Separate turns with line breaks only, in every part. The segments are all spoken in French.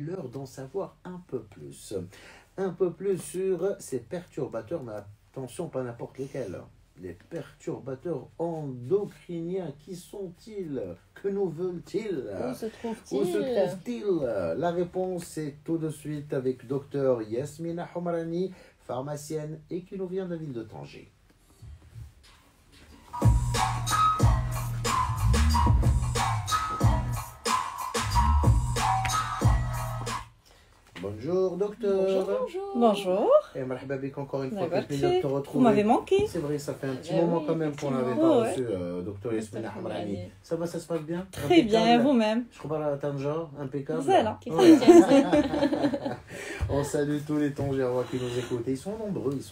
L'heure d'en savoir un peu plus. Un peu plus sur ces perturbateurs, mais attention, pas n'importe lesquels. Les perturbateurs endocriniens, qui sont-ils? Que nous veulent-ils?
Où se
Où se
trouve-t-il?
trouvent-ils? La réponse est tout de suite avec docteur Yasmina Homarani, pharmacienne et qui nous vient de la ville de Tanger. Bonjour docteur.
Bonjour.
Bonjour.
Et marhaba bik encore une fois,
Merci.
quel plaisir de te retrouver.
Vous m'avez manqué.
C'est vrai, ça fait un petit
Eh
moment
oui,
quand même qu'on n'avait
effectivement.
pas
Ouais.
reçu docteur Yasmina Homarani. Ça va, ça se passe bien?
Très bien,
Impeccable.
vous-même.
Je crois à Tanger, impeccable.
Voilà.
Ouais. On salue tous les Tangérois qui nous écoutent. Ils sont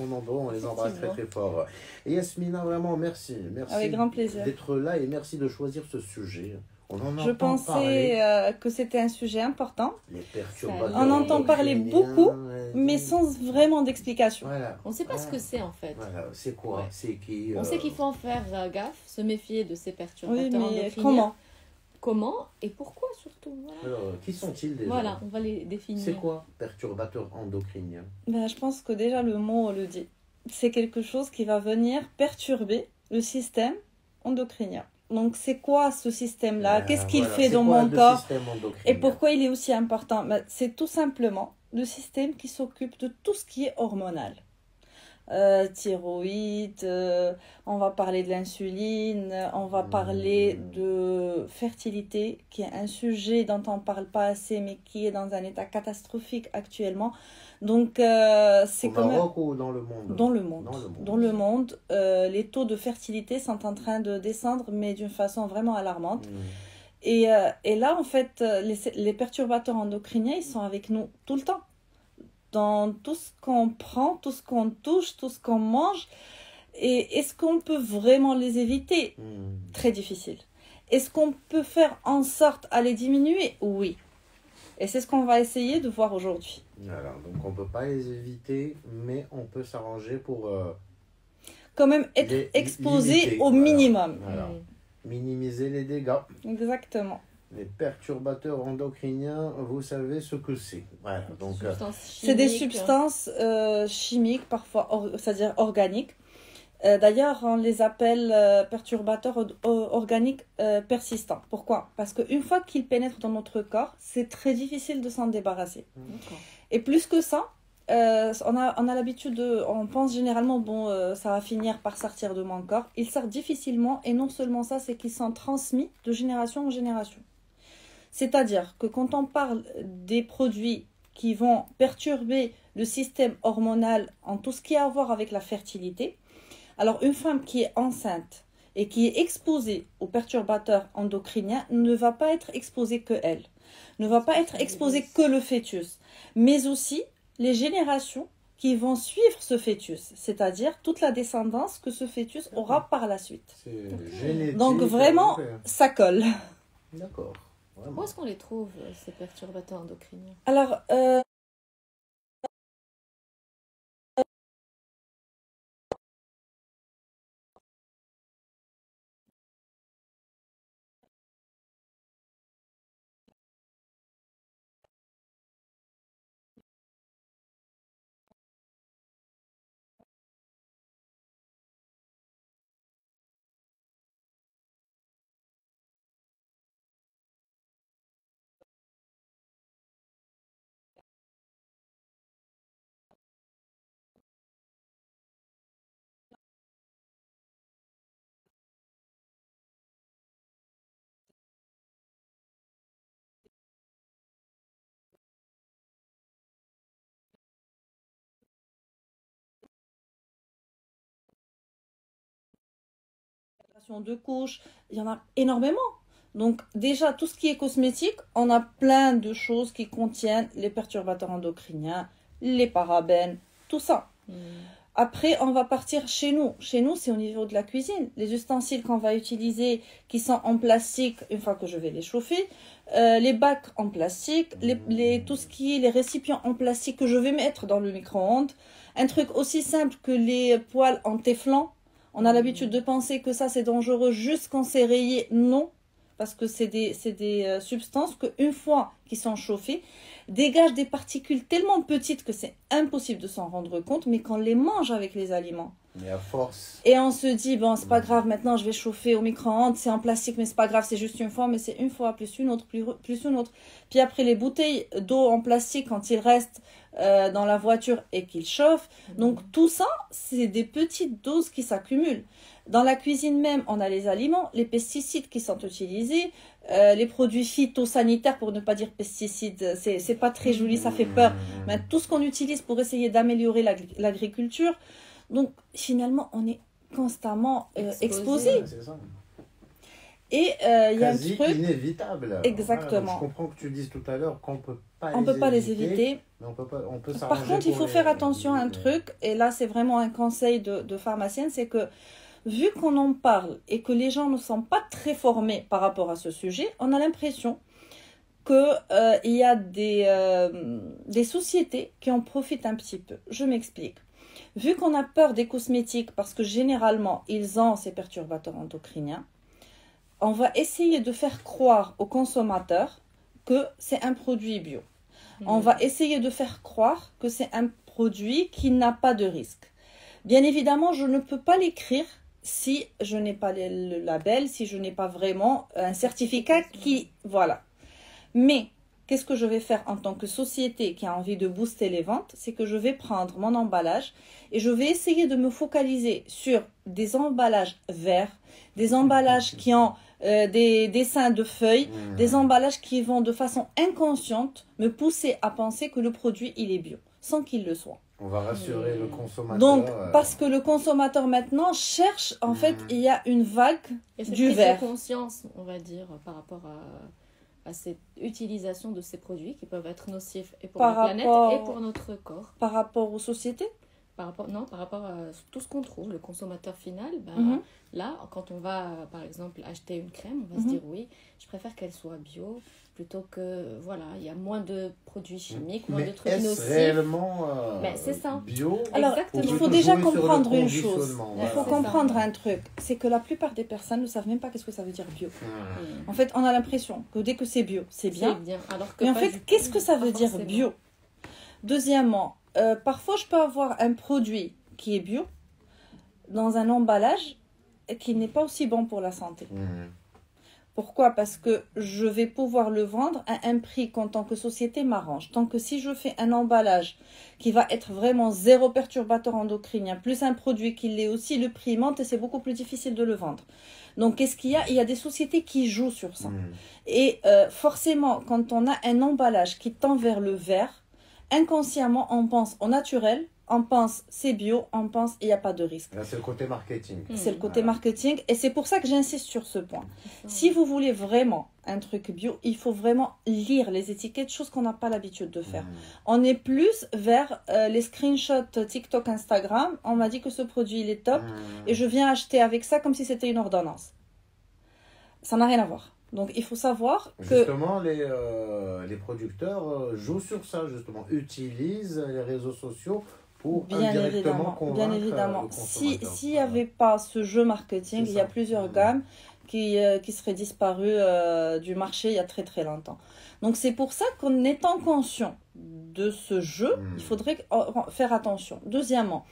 nombreux, on les embrasse très très fort. Et Yasmina, vraiment, merci
Avec grand plaisir.
d'être là et merci de choisir ce sujet. On en
Je
entend parler.
pensais que c'était un sujet important,
Les perturbateurs.
On entend parler beaucoup,
endocriniens,
mais sans vraiment d'explication.
Voilà.
On ne sait pas ce que c'est en fait.
Voilà, c'est quoi?
Ouais.
C'est qui?
On sait qu'il faut en faire gaffe, se méfier de ces perturbateurs
Oui, mais
endocriniens.
comment?
Comment et pourquoi surtout. Voilà,
Alors, qui sont-ils déjà?
Voilà, on va les définir.
C'est quoi perturbateur endocrinien?
Je pense que déjà le mot le dit. C'est quelque chose qui va venir perturber le système endocrinien. Donc c'est quoi ce système-là? Qu'est-ce qu'il
Voilà,
fait
c'est
dans
quoi
mon
le
corps?
système endocrinien?
Et pourquoi il est aussi important? C'est tout simplement le système qui s'occupe de tout ce qui est hormonal. Thyroïde, on va parler de l'insuline, on va parler de fertilité, qui est un sujet dont on ne parle pas assez, mais qui est dans un état catastrophique actuellement. Donc, c'est
Au
quand même...
Maroc ou dans le monde?
Dans le monde.
Dans le monde.
Dans le monde, les taux de fertilité sont en train de descendre, mais d'une façon vraiment alarmante. Et là, en fait, les perturbateurs endocriniens, ils sont avec nous tout le temps. Dans tout ce qu'on prend, tout ce qu'on touche, tout ce qu'on mange. Et est-ce qu'on peut vraiment les éviter? Très difficile. Est-ce qu'on peut faire en sorte à les diminuer? Oui. Et c'est ce qu'on va essayer de voir aujourd'hui.
Voilà, donc on ne peut pas les éviter, mais on peut s'arranger pour
Quand même être
les
exposé
limiter.
au minimum.
Voilà. Minimiser les dégâts.
Exactement.
Les perturbateurs endocriniens, vous savez ce que c'est. Voilà, donc
C'est des substances chimiques, parfois, c'est-à-dire organiques. D'ailleurs, on les appelle perturbateurs organiques persistants. Pourquoi? Parce qu'une fois qu'ils pénètrent dans notre corps, c'est très difficile de s'en débarrasser. Et plus que ça, on a l'habitude on pense généralement, ça va finir par sortir de mon corps. Ils sortent difficilement, et non seulement ça, c'est qu'ils sont transmis de génération en génération. C'est-à-dire que quand on parle des produits qui vont perturber le système hormonal en tout ce qui a à voir avec la fertilité, alors une femme qui est enceinte et qui est exposée aux perturbateurs endocriniens ne va pas être exposée que elle, ne va pas être exposée que le fœtus, mais aussi les générations qui vont suivre ce fœtus, c'est-à-dire toute la descendance que ce fœtus aura par la suite.
c'est génétique.
Donc vraiment, ça colle.
D'accord.
Où est-ce qu'on les trouve, ces perturbateurs endocriniens?
Alors, de couches, il y en a énormément. Donc déjà, tout ce qui est cosmétique, on a plein de choses qui contiennent les perturbateurs endocriniens, les parabènes, tout ça. Après, on va partir chez nous. Chez nous, c'est au niveau de la cuisine. Les ustensiles qu'on va utiliser, qui sont en plastique, une fois que je vais les chauffer, les bacs en plastique, tout ce qui est les récipients en plastique que je vais mettre dans le micro-ondes. Un truc aussi simple que les poêles en téflon. On a l'habitude de penser que ça, c'est dangereux juste quand c'est rayé. Non, parce que c'est des substances qu'une fois qu'ils sont chauffées, dégagent des particules tellement petites que c'est impossible de s'en rendre compte, mais qu'on les mange avec les aliments.
Mais à force.
Et on se dit, bon, c'est pas grave, maintenant je vais chauffer au micro-ondes, c'est en plastique, mais c'est pas grave, c'est juste une fois, mais c'est une fois, plus une autre, plus une autre. Puis après, les bouteilles d'eau en plastique, quand ils restent dans la voiture et qu'ils chauffent. Donc tout ça, c'est des petites doses qui s'accumulent. Dans la cuisine même, on a les aliments, les pesticides qui sont utilisés, les produits phytosanitaires, pour ne pas dire pesticides, c'est pas très joli, ça fait peur. Mais tout ce qu'on utilise pour essayer d'améliorer l'agriculture. Donc, finalement, on est constamment exposé.
Ouais, c'est ça.
Et il y a un truc...
inévitable.
Exactement.
Voilà, je comprends que tu dises tout à l'heure qu'on peut pas
on ne peut pas les éviter.
Mais on peut
Par contre, il faut faire attention à un truc, et là, c'est vraiment un conseil de pharmacienne, c'est que vu qu'on en parle et que les gens ne sont pas très formés par rapport à ce sujet, on a l'impression qu'il y a des sociétés qui en profitent un petit peu. Je m'explique. Vu qu'on a peur des cosmétiques, parce que généralement, ils ont ces perturbateurs endocriniens, on va essayer de faire croire aux consommateurs que c'est un produit bio. On va essayer de faire croire que c'est un produit qui n'a pas de risque. Bien évidemment, je ne peux pas l'écrire si je n'ai pas le label, si je n'ai pas vraiment un certificat qui... Voilà. Mais... qu'est-ce que je vais faire en tant que société qui a envie de booster les ventes? C'est que je vais prendre mon emballage et je vais essayer de me focaliser sur des emballages verts, des emballages qui ont des dessins de feuilles, des emballages qui vont de façon inconsciente me pousser à penser que le produit il est bio, sans qu'il le soit.
On va rassurer le consommateur.
Donc, parce que le consommateur maintenant cherche, en fait, il y a une vague du vert.
Et cette conscience, on va dire, par rapport à cette utilisation de ces produits qui peuvent être nocifs et pour la planète et pour notre corps.
Par rapport aux sociétés?
Par rapport à tout ce qu'on trouve, le consommateur final, là, quand on va, par exemple, acheter une crème, on va se dire, oui, je préfère qu'elle soit bio, plutôt que, voilà, il y a moins de produits chimiques, moins de trucs nocifs.
Mais est-ce réellement
c'est ça.
bio?
Alors, il faut déjà comprendre une chose. Il faut comprendre un truc. C'est que la plupart des personnes ne savent même pas qu'est-ce que ça veut dire bio. En fait, on a l'impression que dès que c'est bio, c'est bien.
Alors que
mais en fait, qu'est-ce que ça veut dire bio? Deuxièmement, parfois, je peux avoir un produit qui est bio dans un emballage qui n'est pas aussi bon pour la santé. Pourquoi? Parce que je vais pouvoir le vendre à un prix qu'en tant que société m'arrange. Tant que si je fais un emballage qui va être vraiment zéro perturbateur endocrinien, plus un produit qui l'est aussi, le prix monte et c'est beaucoup plus difficile de le vendre. Donc, qu'est-ce qu'il y a? Il y a des sociétés qui jouent sur ça. Et forcément, quand on a un emballage qui tend vers le vert, inconsciemment, on pense au naturel, on pense c'est bio, on pense il n'y a pas de risque.
Là, c'est le côté marketing.
C'est le côté marketing et c'est pour ça que j'insiste sur ce point. Si vous voulez vraiment un truc bio, il faut vraiment lire les étiquettes, chose qu'on n'a pas l'habitude de faire. On est plus vers les screenshots TikTok, Instagram. On m'a dit que ce produit il est top et je viens acheter avec ça comme si c'était une ordonnance. Ça n'a rien à voir. Donc, il faut savoir que...
Justement, les producteurs jouent sur ça, justement. Utilisent les réseaux sociaux pour indirectement convaincre le consommateur.
S'il n'y avait pas ce jeu marketing, il y a plusieurs gammes qui seraient disparues du marché il y a très très longtemps. Donc, c'est pour ça qu'en étant conscient de ce jeu, il faudrait faire attention. Deuxièmement,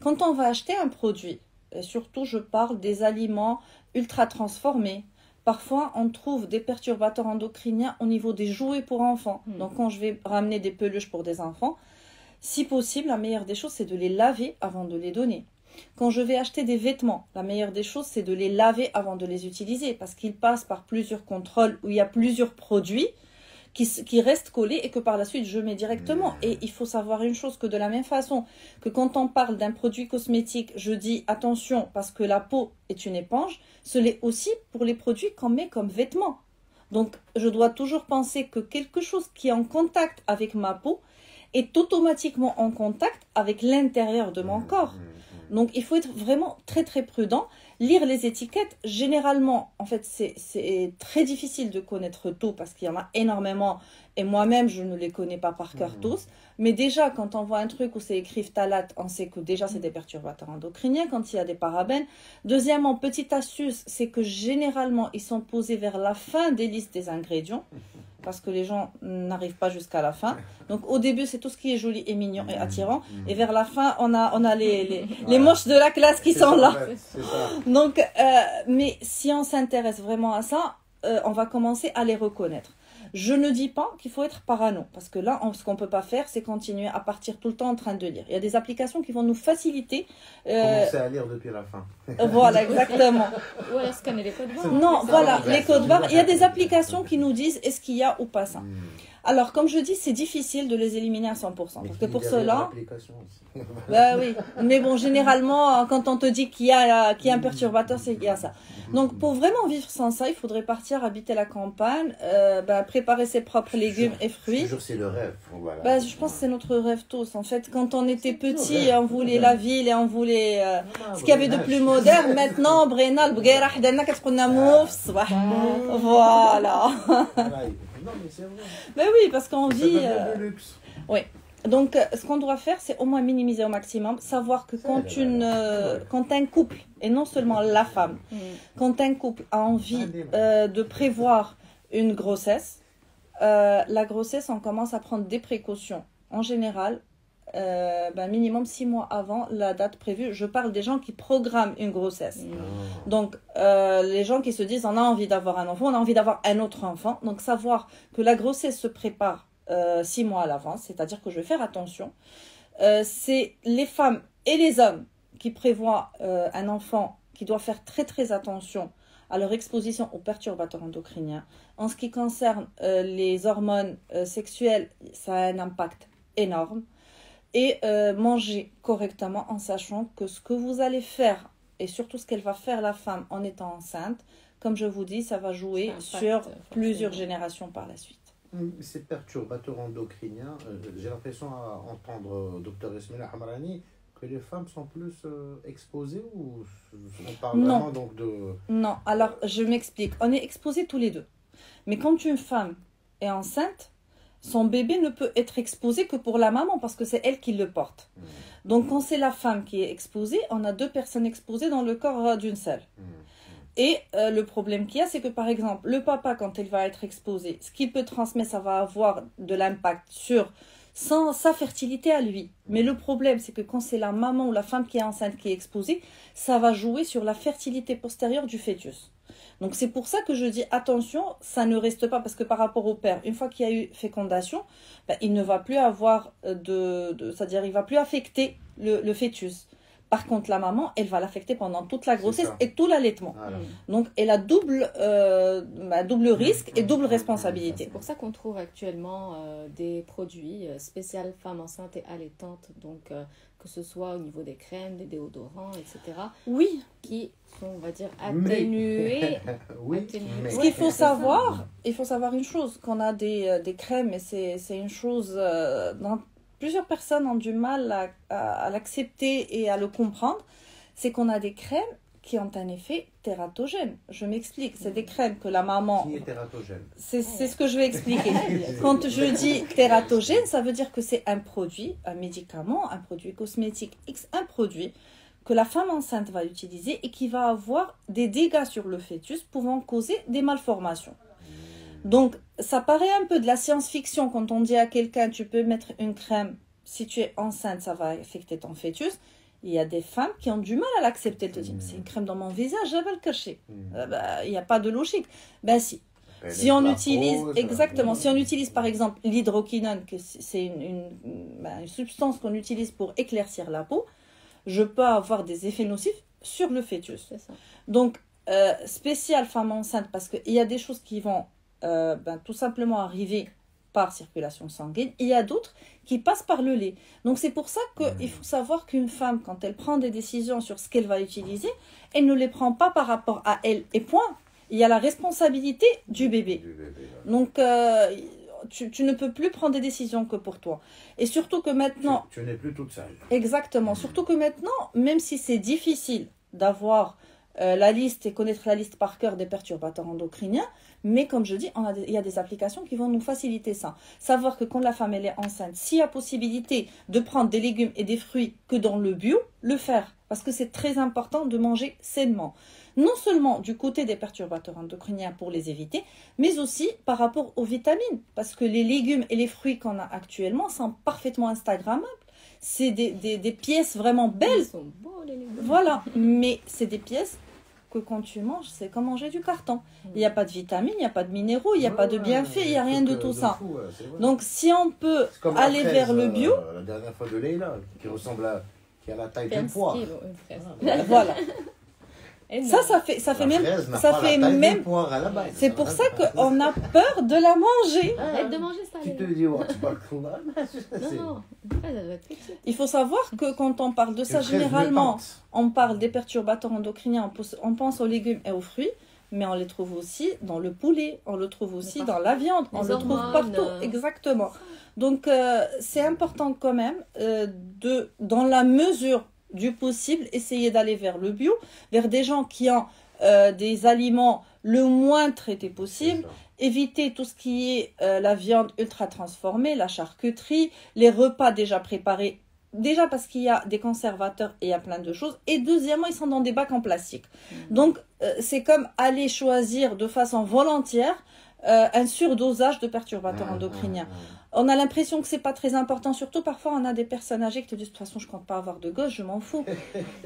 quand on va acheter un produit, et surtout je parle des aliments ultra transformés, parfois, on trouve des perturbateurs endocriniens au niveau des jouets pour enfants. Donc, quand je vais ramener des peluches pour des enfants, si possible, la meilleure des choses, c'est de les laver avant de les donner. Quand je vais acheter des vêtements, la meilleure des choses, c'est de les laver avant de les utiliser parce qu'ils passent par plusieurs contrôles où il y a plusieurs produits qui restent collés et que par la suite, je mets directement. Et il faut savoir une chose, que de la même façon que quand on parle d'un produit cosmétique, je dis attention parce que la peau est une éponge, ce l'est aussi pour les produits qu'on met comme vêtements. Donc, je dois toujours penser que quelque chose qui est en contact avec ma peau est automatiquement en contact avec l'intérieur de mon corps. Donc, il faut être vraiment très, très prudent. Lire les étiquettes, généralement, en fait, c'est très difficile de connaître tout parce qu'il y en a énormément et moi-même, je ne les connais pas par cœur tous. Mais déjà, quand on voit un truc où c'est écrit phtalate, on sait que déjà, c'est des perturbateurs endocriniens quand il y a des parabènes. Deuxièmement, petite astuce, c'est que généralement, ils sont posés vers la fin des listes des ingrédients. parce que les gens n'arrivent pas jusqu'à la fin. Donc au début, c'est tout ce qui est joli et mignon et attirant. Et vers la fin, on a les moches de la classe qui sont là.
C'est ça.
Donc, mais si on s'intéresse vraiment à ça, on va commencer à les reconnaître. Je ne dis pas qu'il faut être parano, parce que là, ce qu'on ne peut pas faire, c'est continuer à partir tout le temps en train de lire. Il y a des applications qui vont nous faciliter.
Commencer à lire depuis la fin.
Voilà, exactement.
Ou alors scanner les codes barres.
Non, voilà, les codes barres. Il y a des applications qui nous disent est-ce qu'il y a ou pas ça. Alors, comme je dis, c'est difficile de les éliminer à 100%. Parce que pour cela... Bah oui, mais bon, généralement, quand on te dit qu'il y a un perturbateur, c'est qu'il y a ça. Donc, pour vraiment vivre sans ça, il faudrait partir habiter la campagne, préparer ses propres légumes et fruits.
C'est le rêve. Voilà.
Bah, je pense que c'est notre rêve tous. En fait, quand on était petit, on voulait la ville et on voulait ce qu'il y avait de plus moderne. Maintenant, Brena, le Bguera, Hdana, voilà.
Non, mais c'est vrai.
Ben oui, parce qu'on vit...
le luxe.
Oui. Donc, ce qu'on doit faire, c'est au moins minimiser au maximum. Savoir que quand un couple, et non seulement la femme, quand un couple a envie de prévoir une grossesse, la grossesse, on commence à prendre des précautions. En général, minimum 6 mois avant la date prévue. Je parle des gens qui programment une grossesse. Donc, les gens qui se disent on a envie d'avoir un enfant, on a envie d'avoir un autre enfant. Donc, savoir que la grossesse se prépare 6 mois à l'avance, c'est-à-dire que je vais faire attention. C'est les femmes et les hommes qui prévoient un enfant qui doit faire très très attention à leur exposition aux perturbateurs endocriniens. En ce qui concerne les hormones sexuelles, ça a un impact énorme. Et manger correctement en sachant que ce que vous allez faire et surtout ce qu'elle va faire la femme en étant enceinte, comme je vous dis, ça va jouer sur plusieurs générations par la suite.
Ces perturbateurs endocriniens, j'ai l'impression à entendre Dr Esmila Hamrani que les femmes sont plus exposées ou on parle vraiment donc de...
Non, alors je m'explique. On est exposés tous les deux. Mais quand une femme est enceinte, son bébé ne peut être exposé que pour la maman parce que c'est elle qui le porte. Donc quand c'est la femme qui est exposée, on a 2 personnes exposées dans le corps d'une seule. Et le problème qu'il y a, c'est que par exemple, le papa, quand il va être exposé, ce qu'il peut transmettre, ça va avoir de l'impact sur sa fertilité à lui. Mais le problème, c'est que quand c'est la maman ou la femme qui est enceinte qui est exposée, ça va jouer sur la fertilité postérieure du fœtus. Donc c'est pour ça que je dis attention, ça ne reste pas, parce que par rapport au père, une fois qu'il y a eu fécondation, il ne va plus avoir c'est-à-dire il va plus affecter le fœtus. Par contre, la maman, elle va l'affecter pendant toute la grossesse et tout l'allaitement. Voilà. Donc, elle a double risque et double responsabilité.
C'est pour ça qu'on trouve actuellement des produits spéciaux femmes enceintes et allaitantes. Donc, que ce soit au niveau des crèmes, des déodorants, etc.
Oui.
Qui sont, on va dire, atténués.
Ce qu'il faut savoir, il faut savoir une chose, qu'on a des crèmes, et c'est une chose... Plusieurs personnes ont du mal à l'accepter et à le comprendre, c'est qu'on a des crèmes qui ont un effet tératogène. Je m'explique, c'est des crèmes que la maman...
Qui est tératogène?
C'est ce que je vais expliquer. Quand je dis tératogène, ça veut dire que c'est un produit, un médicament, un produit cosmétique, un produit que la femme enceinte va utiliser et qui va avoir des dégâts sur le fœtus pouvant causer des malformations. Donc, ça paraît un peu de la science-fiction quand on dit à quelqu'un tu peux mettre une crème, si tu es enceinte, ça va affecter ton fœtus. Il y a des femmes qui ont du mal à l'accepter. Elles te disent c'est une crème dans mon visage, je vais le cacher. Il n'y a pas de logique. Ben si. Si on utilise, exactement, si on utilise par exemple l'hydroquinone, que c'est une substance qu'on utilise pour éclaircir la peau, je peux avoir des effets nocifs sur le fœtus.
C'est ça.
Donc, spécial femme enceinte, parce qu'il y a des choses qui vont tout simplement arriver par circulation sanguine. Il y a d'autres qui passent par le lait. Donc c'est pour ça qu'il faut savoir qu'une femme, quand elle prend des décisions sur ce qu'elle va utiliser, elle ne les prend pas par rapport à elle. Et point. Il y a la responsabilité du bébé. Donc tu ne peux plus prendre des décisions que pour toi. Et surtout que maintenant...
Tu n'es plus toute seule.
Exactement. Surtout que maintenant, même si c'est difficile d'avoir... la liste et connaître la liste par cœur des perturbateurs endocriniens, mais comme je dis, il y a des applications qui vont nous faciliter ça. Savoir que quand la femme elle est enceinte, s'il y a possibilité de prendre des légumes et des fruits que dans le bio, le faire. Parce que c'est très important de manger sainement. Non seulement du côté des perturbateurs endocriniens pour les éviter, mais aussi par rapport aux vitamines. Parce que les légumes et les fruits qu'on a actuellement sont parfaitement instagrammables. C'est des pièces vraiment belles.
Ils sont beaux, les légumes.
Voilà, mais c'est des pièces que quand tu manges, c'est comme manger du carton. Il n'y a pas de vitamines, il n'y a pas de minéraux, il n'y a pas de bienfaits, il n'y a rien de tout ça.
Fou,
Donc si on peut aller vers le bio...
La dernière fois de Leïla, qui ressemble à... qui a la taille
Fait un
d'une poire.
skill, une fraise.
Voilà.
Et
Ça fait même... Ça fait même...
C'est
C'est pour ça qu'on a peur de la manger.
Arrête de manger ça.
Tu te
Léna.
dis, oh, tu parles trop mal.
Non, une fraise, elle doit être petite.
Il faut savoir que quand on parle de ça, généralement, on parle des perturbateurs endocriniens, on pense aux légumes et aux fruits, mais on les trouve aussi dans le poulet, on le trouve aussi dans la viande, on le trouve partout, exactement. Donc, c'est important quand même dans la mesure du possible, essayer d'aller vers le bio, vers des gens qui ont des aliments le moins traités possible, éviter tout ce qui est la viande ultra transformée, la charcuterie, les repas déjà préparés, déjà parce qu'il y a des conservateurs et il y a plein de choses, et deuxièmement, ils sont dans des bacs en plastique. Donc, c'est comme aller choisir de façon volontaire un surdosage de perturbateurs endocriniens. On a l'impression que c'est pas très important, surtout parfois on a des personnes âgées qui te disent de toute façon je compte pas avoir de gosse, je m'en fous.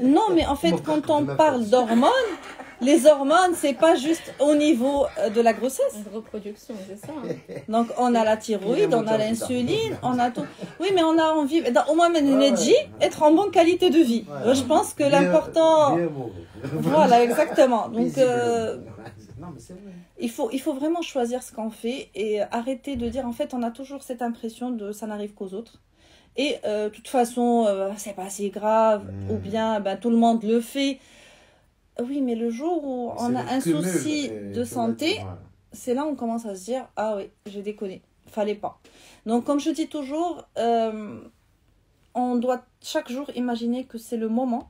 Non, mais en fait quand on parle d'hormones, les hormones c'est pas juste au niveau de la grossesse.
La reproduction, c'est ça. Hein.
Donc on a la thyroïde, on a l'insuline, on a tout. Oui, mais on a envie, au moins être en bonne qualité de vie. Je pense que l'important... Voilà, exactement. Donc
non, mais c'est vrai.
il faut vraiment choisir ce qu'on fait et arrêter de dire en fait on a toujours cette impression de ça n'arrive qu'aux autres et de toute façon c'est pas si grave ou bien tout le monde le fait. Oui, mais le jour où on a un souci de santé, c'est là où on commence à se dire ah oui, j'ai déconné, fallait pas. Donc comme je dis toujours, on doit chaque jour imaginer que c'est le moment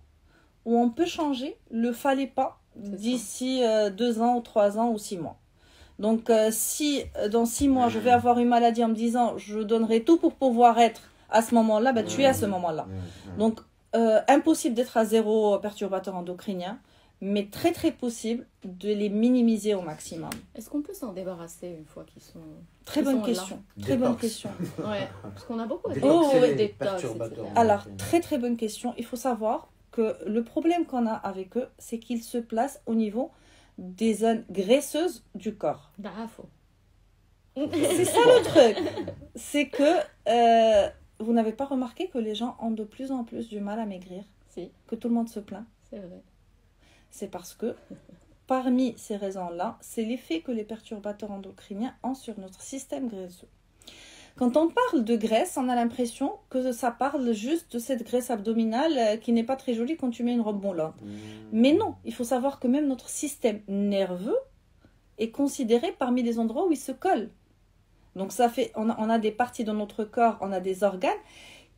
où on peut changer le fallait pas d'ici 2 ans ou 3 ans ou 6 mois. Donc si dans 6 mois je vais avoir une maladie en me disant je donnerai tout pour pouvoir être à ce moment-là, tu es à ce moment-là. Donc impossible d'être à 0 perturbateur endocrinien, mais très très possible de les minimiser au maximum.
Est-ce qu'on peut s'en débarrasser une fois qu'ils sont...
Très bonne question. Très bonne question.
Ouais, parce qu'on a beaucoup
de
détox,
Alors très très bonne question. Il faut savoir que le problème qu'on a avec eux, c'est qu'ils se placent au niveau des zones graisseuses du corps. C'est ça le truc. C'est que vous n'avez pas remarqué que les gens ont de plus en plus du mal à maigrir, que tout le monde se plaint.
C'est vrai.
C'est parce que parmi ces raisons-là, c'est l'effet que les perturbateurs endocriniens ont sur notre système graisseux. Quand on parle de graisse, on a l'impression que ça parle juste de cette graisse abdominale qui n'est pas très jolie quand tu mets une robe moulante. Mais non, il faut savoir que même notre système nerveux est considéré parmi les endroits où il se colle. Donc ça fait, on a des parties de notre corps, on a des organes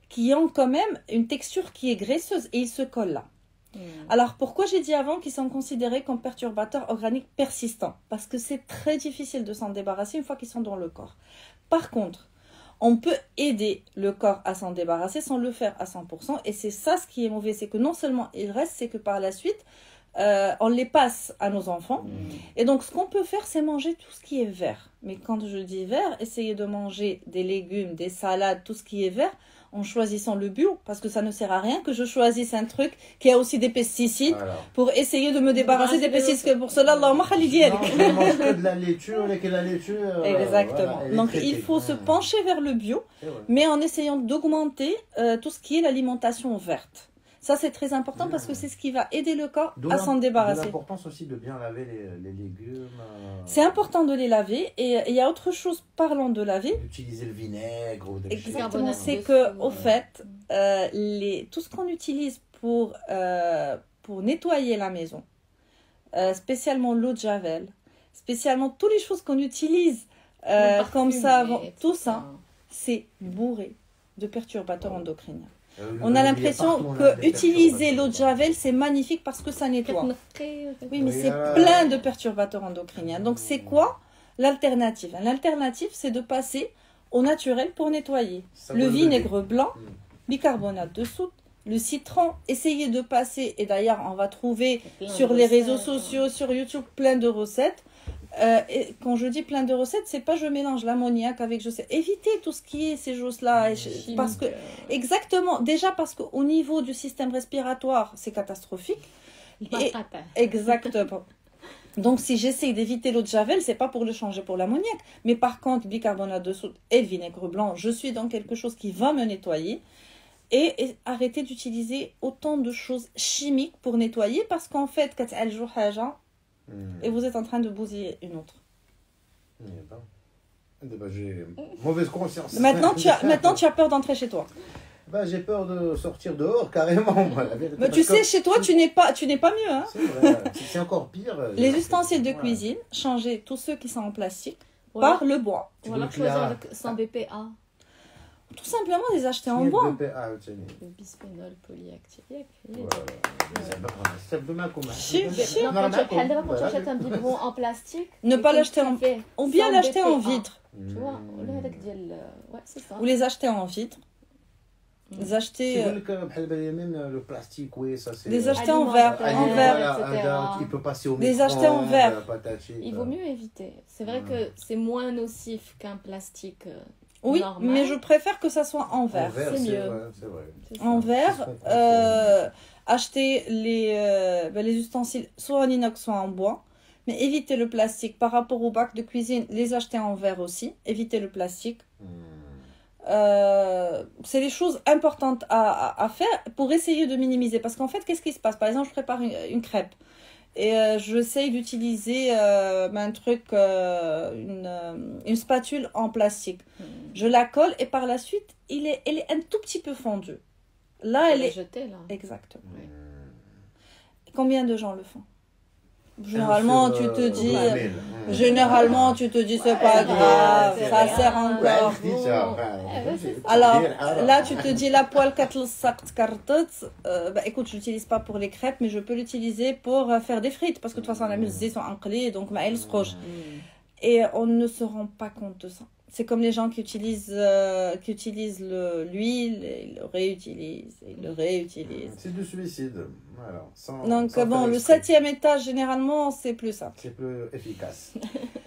qui ont quand même une texture qui est graisseuse et ils se collent là. Alors pourquoi j'ai dit avant qu'ils sont considérés comme perturbateurs organiques persistants? Parce que c'est très difficile de s'en débarrasser une fois qu'ils sont dans le corps. Par contre, on peut aider le corps à s'en débarrasser sans le faire à 100%. Et c'est ça ce qui est mauvais, c'est que non seulement il reste, c'est que par la suite, on les passe à nos enfants. Et donc ce qu'on peut faire, c'est manger tout ce qui est vert. Mais quand je dis vert, essayez de manger des légumes, des salades, tout ce qui est vert, en choisissant le bio, parce que ça ne sert à rien que je choisisse un truc qui a aussi des pesticides pour essayer de me débarrasser des pesticides. Pour cela, Allahumma khali diak.
On mange que de la laitue, on est que la laitue.
Exactement.
Voilà,
donc il faut se pencher vers le bio, mais en essayant d'augmenter tout ce qui est l'alimentation verte. Ça, c'est très important parce que c'est ce qui va aider le corps à s'en débarrasser.
C'est l'importance aussi de bien laver les légumes.
C'est important de les laver. Et il y a autre chose, parlant de laver.
D'utiliser le vinaigre. Ou des
exactement. C'est que, au fait, tout ce qu'on utilise pour nettoyer la maison, spécialement l'eau de Javel, spécialement toutes les choses qu'on utilise comme ça, tout ça, c'est bourré de perturbateurs endocriniens. On a l'impression que utiliser l'eau de Javel, c'est magnifique parce que ça nettoie. Oui, mais c'est plein de perturbateurs endocriniens. Donc, c'est quoi l'alternative? L'alternative, c'est de passer au naturel pour nettoyer. Le vinaigre blanc, bicarbonate de soude, Le citron, essayez de passer, et d'ailleurs on va trouver
Plein
sur
de
les
recettes,
réseaux sociaux, sur YouTube, plein de recettes. Et quand je dis plein de recettes, c'est pas je mélange l'ammoniac avec je sais. Évitez tout ce qui est ces choses-là.
chimiques,
Parce que, exactement, déjà parce qu'au niveau du système respiratoire, c'est catastrophique. Et, exactement. Donc, si j'essaie d'éviter l'eau de Javel, c'est pas pour le changer pour l'ammoniac. Mais par contre, bicarbonate de soude et le vinaigre blanc, je suis dans quelque chose qui va me nettoyer. Et arrêtez d'utiliser autant de choses chimiques pour nettoyer parce qu'en fait, quand elle joue haja, et vous êtes en train de bousiller une autre.
J'ai mauvaise conscience.
Maintenant, tu as peur d'entrer chez toi.
J'ai peur de sortir dehors, carrément. Moi, la vérité,
Mais tu sais, chez toi, tu n'es pas mieux. Hein.
C'est vrai, c'est encore pire.
Les ustensiles de cuisine, changez tous ceux qui sont en plastique par le bois.
Ou alors choisir sans BPA.
Tout simplement les acheter en bois.
Le bisphénol polyactylique.
C'est demain comment
quand tu achètes un biberon en plastique,
ne pas l'acheter en ou bien l'acheter en vitre.
Tu vois, ouais, c'est ça.
Ou les acheter en vitre. Les acheter
même le plastique, oui, ça c'est
les acheter en verre,
il peut passer au
les acheter en verre.
Il vaut mieux éviter. C'est vrai que c'est moins nocif qu'un plastique.
Oui,
normal.
Mais je préfère que ça soit en verre.
C'est mieux.
Vrai.
En verre, acheter les ustensiles soit en inox, soit en bois. Mais éviter le plastique. Par rapport au bac de cuisine, les acheter en verre aussi. Éviter le plastique. C'est les choses importantes à faire pour essayer de minimiser. Parce qu'en fait, qu'est-ce qui se passe? Par exemple, je prépare une crêpe. Et j'essaye d'utiliser un truc, une spatule en plastique. Je la colle et par la suite, elle est un tout petit peu fondue. Là, elle est
jetée, là.
Exactement. Combien de gens le font? Généralement, tu te dis, c'est pas grave, ça sert encore. Alors, là, tu te dis, la poêle écoute, je l'utilise pas pour les crêpes, mais je peux l'utiliser pour faire des frites, parce que de toute façon, la musée sont ancrées, donc elle se roche. Et on ne se rend pas compte de ça. C'est comme les gens qui utilisent l'huile, ils le réutilisent.
C'est du suicide. Voilà.
Donc bon, le 7e étage, généralement, c'est plus simple.
C'est plus efficace.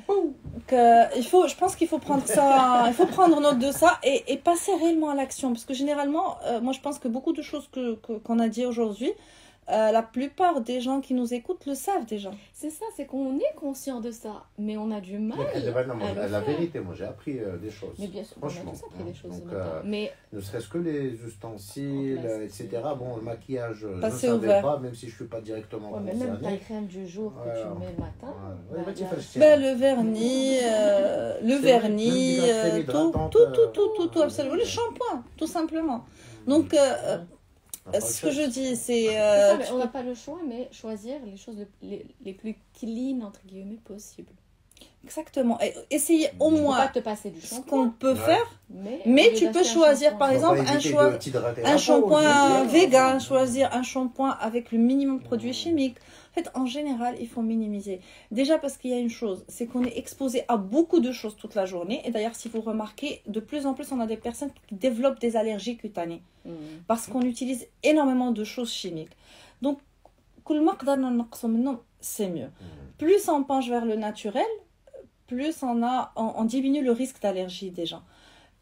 Je pense qu'il faut prendre ça, il faut prendre note de ça et passer réellement à l'action. Parce que généralement, moi je pense que beaucoup de choses qu'on a dit aujourd'hui, la plupart des gens qui nous écoutent le savent déjà.
C'est ça, c'est qu'on est conscient de ça, mais on a du mal
la vérité, moi j'ai appris des choses.
Mais bien sûr, on a tous appris des choses.
Mais ne serait-ce que les ustensiles, etc. Bon, le maquillage, je ne
savais
pas, même si je ne suis pas directement concerné.
Mais même ta crème du jour que tu mets le matin.
Le vernis, tout, absolument. Le shampoing, tout simplement. Donc... ce que je dis, c'est...
on n'a pas le choix, mais choisir les choses les plus clean, entre guillemets, possibles.
Exactement. Et essayer au moins
te passer du
ce qu'on peut faire, mais tu peux choisir, par exemple, un shampoing vegan, choisir un shampoing avec le minimum de produits chimiques. En fait, en général, il faut minimiser. Déjà parce qu'il y a une chose, c'est qu'on est exposé à beaucoup de choses toute la journée. Et d'ailleurs, si vous remarquez, de plus en plus, on a des personnes qui développent des allergies cutanées. Parce qu'on utilise énormément de choses chimiques. Donc, c'est mieux. Plus on penche vers le naturel, plus on diminue le risque d'allergie des gens.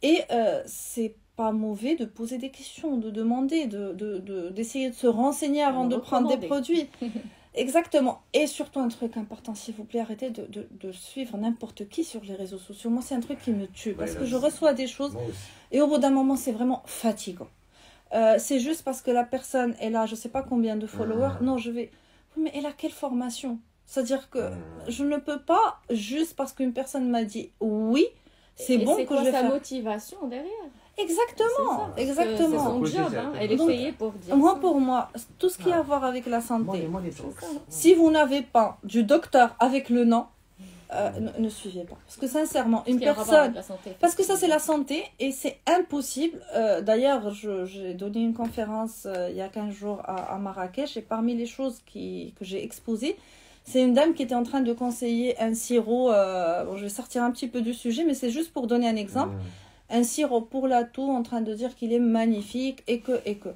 Et c'est pas mauvais de poser des questions, de demander, d'essayer de se renseigner avant de prendre des produits. Exactement. Et surtout un truc important, s'il vous plaît, arrêtez de suivre n'importe qui sur les réseaux sociaux. Moi, c'est un truc qui me tue parce que je reçois des choses et au bout d'un moment, c'est vraiment fatigant. C'est juste parce que la personne est là, je sais pas combien de followers. Non, mais elle a quelle formation? C'est-à-dire que je ne peux pas, juste parce qu'une personne m'a dit oui, c'est bon que je vais faire.
C'est sa motivation derrière?
Exactement.
C'est son job, elle est payée pour dire ça.
Pour moi, tout ce qui a à voir avec la santé, si vous n'avez pas du docteur avec le nom, ne suivez pas. Parce que sincèrement, une personne... Parce que ça, c'est la santé et c'est impossible. D'ailleurs, j'ai donné une conférence il y a 15 jours à Marrakech et parmi les choses que j'ai exposées, c'est une dame qui était en train de conseiller un sirop. Je vais sortir un petit peu du sujet, mais c'est juste pour donner un exemple. Un sirop pour la toux en train de dire qu'il est magnifique et que.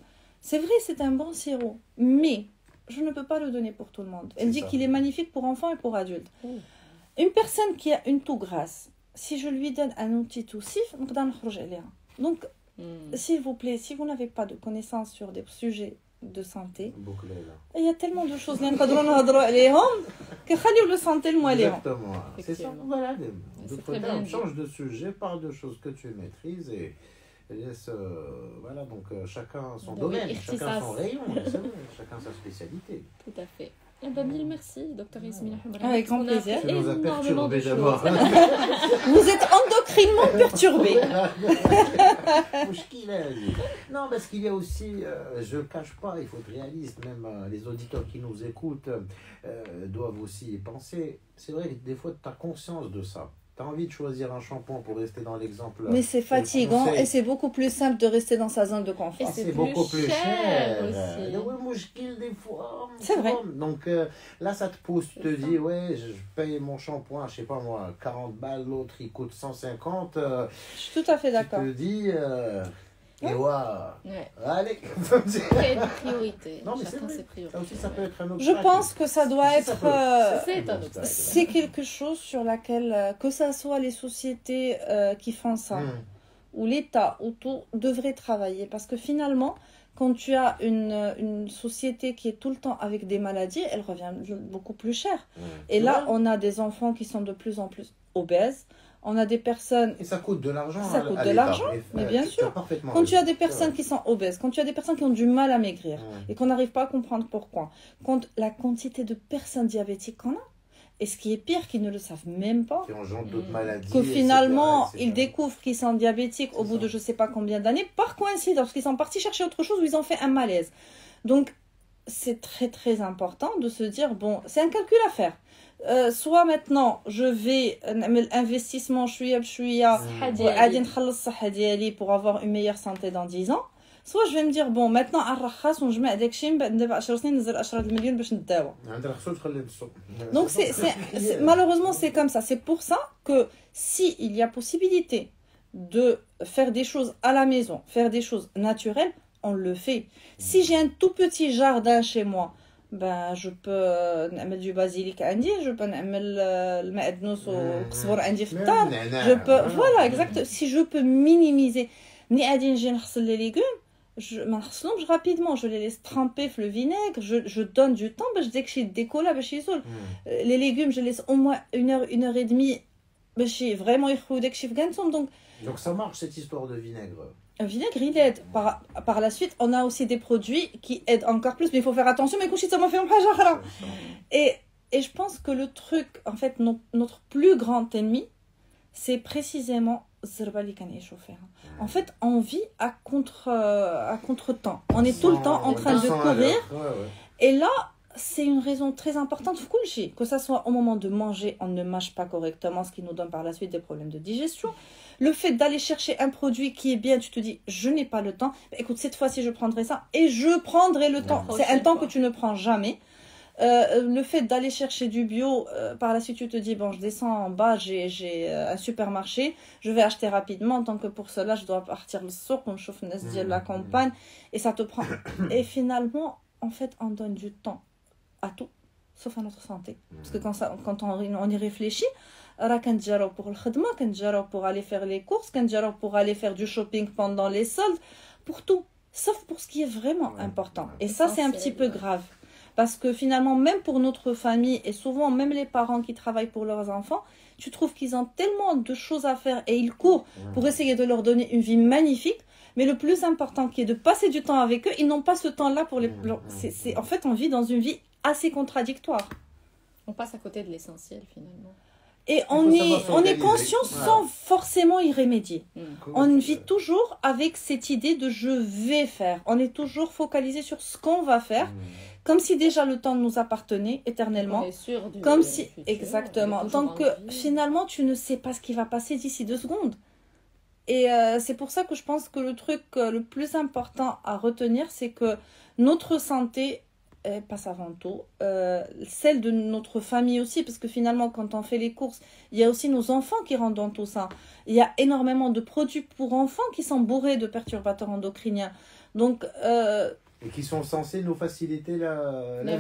C'est vrai, c'est un bon sirop, mais je ne peux pas le donner pour tout le monde. Elle dit qu'il est magnifique pour enfants et pour adultes. Une personne qui a une toux grasse, si je lui donne un anti-toussif, donc, s'il vous plaît, si vous n'avez pas de connaissances sur des sujets de santé, il y a tellement de choses que le santé le
exactement, c'est ça. Voilà. On change de sujet, parle de choses que tu maîtrises et laisse, voilà, donc chacun son domaine, chacun son rayon, chacun sa spécialité.
Tout à fait. Eh ben, mille merci, docteur Yasmina Hamrani.
Avec grand plaisir.
Tu nous as perturbés d'abord.
Vous êtes endocrinement perturbé.
Non, parce qu'il y a aussi, je ne le cache pas, il faut être réaliste, même les auditeurs qui nous écoutent doivent aussi y penser. C'est vrai que des fois, tu as conscience de ça. Tu as envie de choisir un shampoing pour rester dans l'exemple.
Mais c'est fatigant et c'est beaucoup plus simple de rester dans sa zone de confort.
Et c'est beaucoup plus cher
aussi.
Des fois.
C'est vrai.
Donc là, ça te pousse, tu te dis, ouais, je paye mon shampoing, je sais pas moi, 40 balles, l'autre il coûte 150.
Je suis tout à fait d'accord.
Tu te dis, et waouh, allez.
Il y a des priorités.
Non, mais
chacun ses priorités.
Ça aussi, ça peut être un obstacle.
Je pense que ça doit être.
C'est un obstacle.
C'est quelque chose sur laquelle, que ça soit les sociétés qui font ça, ou l'État, ou tout, devrait travailler. Parce que finalement, quand tu as une société qui est tout le temps avec des maladies, elle revient beaucoup plus cher. Et là, on a des enfants qui sont de plus en plus obèses. On a des personnes...
Et ça coûte de l'argent.
Ça coûte de l'argent, mais bien sûr. Quand tu as des personnes qui sont obèses, quand tu as des personnes qui ont du mal à maigrir et qu'on n'arrive pas à comprendre pourquoi, quand la quantité de personnes diabétiques qu'on a, et ce qui est pire, qu'ils ne le savent même pas,
qui engendrent d'autres maladies,
que finalement, ils découvrent qu'ils sont diabétiques au bout de je ne sais pas combien d'années, par coïncidence, parce qu'ils sont partis chercher autre chose ou ils ont fait un malaise. Donc, c'est très très important de se dire, bon, c'est un calcul à faire. Soit maintenant je vais investissement pour avoir une meilleure santé dans 10 ans, soit je vais me dire bon maintenant donc malheureusement c'est comme ça. C'est pour ça que si il y a possibilité de faire des choses à la maison, faire des choses naturelles, on le fait. Si j'ai un tout petit jardin chez moi, ben je peux نعمل du basilic عندي, je peux نعمل المعدنوس وقزبر عندي في الدار, je peux voilà exact. Si je peux minimiser ملي غادي نجي نغسل les légumes, ما نغسلهمش rapidement, je les laisse tremper في le vinaigre, je donne du temps باش داكشي يديكولا باش يزول. Les légumes je laisse au moins une heure et demie باش vraiment يخويو داكشي في كانتهم.
Donc ça marche cette histoire de vinaigre.
Un vinaigre, il aide. Par la suite, on a aussi des produits qui aident encore plus, mais il faut faire attention. Mais ça m'a fait un peu. Et je pense que le truc, en fait, notre plus grand ennemi, c'est précisément en fait, on vit à contre-temps. On est tout le temps en train de courir. Et là, c'est une raison très importante. Que ça soit au moment de manger, on ne mâche pas correctement, ce qui nous donne par la suite des problèmes de digestion. Le fait d'aller chercher un produit qui est bien, tu te dis, je n'ai pas le temps. Écoute, cette fois-ci, je prendrai ça et je prendrai le temps. C'est un temps que tu ne prends jamais. Le fait d'aller chercher du bio, par la suite, tu te dis, bon, je descends en bas, j'ai un supermarché, je vais acheter rapidement. Tant que pour cela, je dois partir le soir, on chauffe la campagne et ça te prend. Et finalement, en fait, on donne du temps à tout, sauf à notre santé. Parce que quand on y réfléchit, pour le khadma, pour aller faire les courses, pour aller faire du shopping pendant les soldes, pour tout, sauf pour ce qui est vraiment important. Et ça, c'est un petit peu grave. Parce que finalement, même pour notre famille, et souvent même les parents qui travaillent pour leurs enfants, tu trouves qu'ils ont tellement de choses à faire et ils courent pour essayer de leur donner une vie magnifique. Mais le plus important qui est de passer du temps avec eux, ils n'ont pas ce temps-là pour les... En fait, on vit dans une vie assez contradictoire.
On passe à côté de l'essentiel finalement.
Et on est conscient sans forcément y remédier. On vit toujours avec cette idée de je vais faire. On est toujours focalisé sur ce qu'on va faire, comme si déjà le temps nous appartenait éternellement.
On est sûr du
comme si
futur,
exactement. Donc finalement tu ne sais pas ce qui va passer d'ici 2 secondes. Et c'est pour ça que je pense que le truc le plus important à retenir, c'est que notre santé passe avant tout, celle de notre famille aussi, parce que finalement quand on fait les courses, il y a aussi nos enfants qui rentrent dans tout ça. Il y a énormément de produits pour enfants qui sont bourrés de perturbateurs endocriniens. Donc
Et qui sont censés nous faciliter la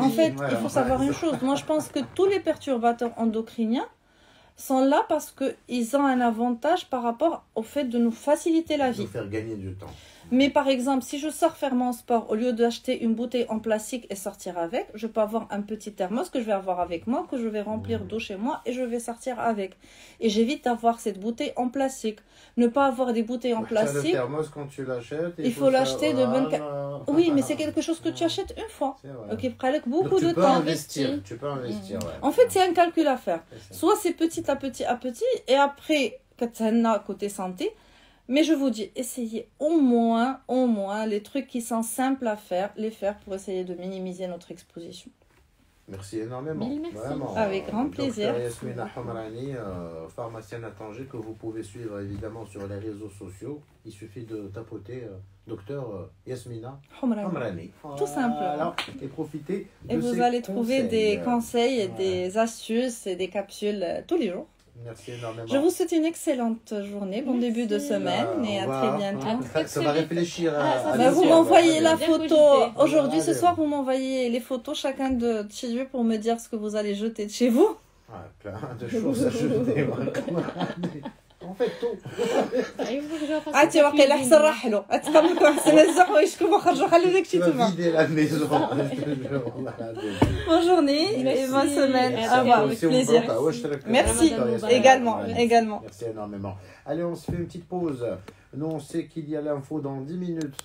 En
vie.
fait,
Voilà.
il faut savoir une chose. Moi, je pense que tous les perturbateurs endocriniens sont là parce qu'ils ont un avantage par rapport au fait de nous faciliter la vie.
Nous faire gagner du temps.
Mais par exemple, si je sors faire mon sport, au lieu d'acheter une bouteille en plastique et sortir avec, je peux avoir un petit thermos que je vais avoir avec moi, que je vais remplir d'eau chez moi et je vais sortir avec. Et j'évite d'avoir cette bouteille en plastique. Ne pas avoir des bouteilles en plastique.
Le thermos, quand tu l'achètes,
il faut l'acheter de bonne qualité. Oui, mais c'est quelque chose que tu achètes une fois. Qui prend beaucoup de temps.
Tu peux investir. Ouais.
En fait, c'est un calcul à faire. Soit c'est petit à petit et après, côté santé. Mais je vous dis, essayez au moins les trucs qui sont simples à faire, les faire pour essayer de minimiser notre exposition.
Merci énormément.
Merci.
Vraiment.
Avec grand plaisir.
Dr Yasmina Hamrani, pharmacienne à Tanger, que vous pouvez suivre évidemment sur les réseaux sociaux. Il suffit de tapoter Dr Yasmina Hamrani.
Tout simplement.
Et profitez de
Et vous
ces
allez trouver
conseils.
des conseils et des astuces et des capsules tous les jours.
Merci énormément.
Je vous souhaite une excellente journée, bon début de semaine et à très bientôt.
Ça va réfléchir
vous m'envoyez la
Bien
photo.
cogité.
Aujourd'hui, ce soir, vous m'envoyez les photos chacun de chez lui pour me dire ce que vous allez jeter de chez vous.
Ouais, plein de choses à jeter. On fait tout.
عرفتي واقيلا احسن راحلو اتقبلكم احسن الزحمه ويشكم وخرجوا خلوا داك
Tu
الشيء
vas
تما
vider la maison.
bonne journée et bonne semaine au revoir avec plaisir merci également
Merci énormément. Allez, on se fait une petite pause. Nous, on sait qu'il y a l'info dans 10 minutes.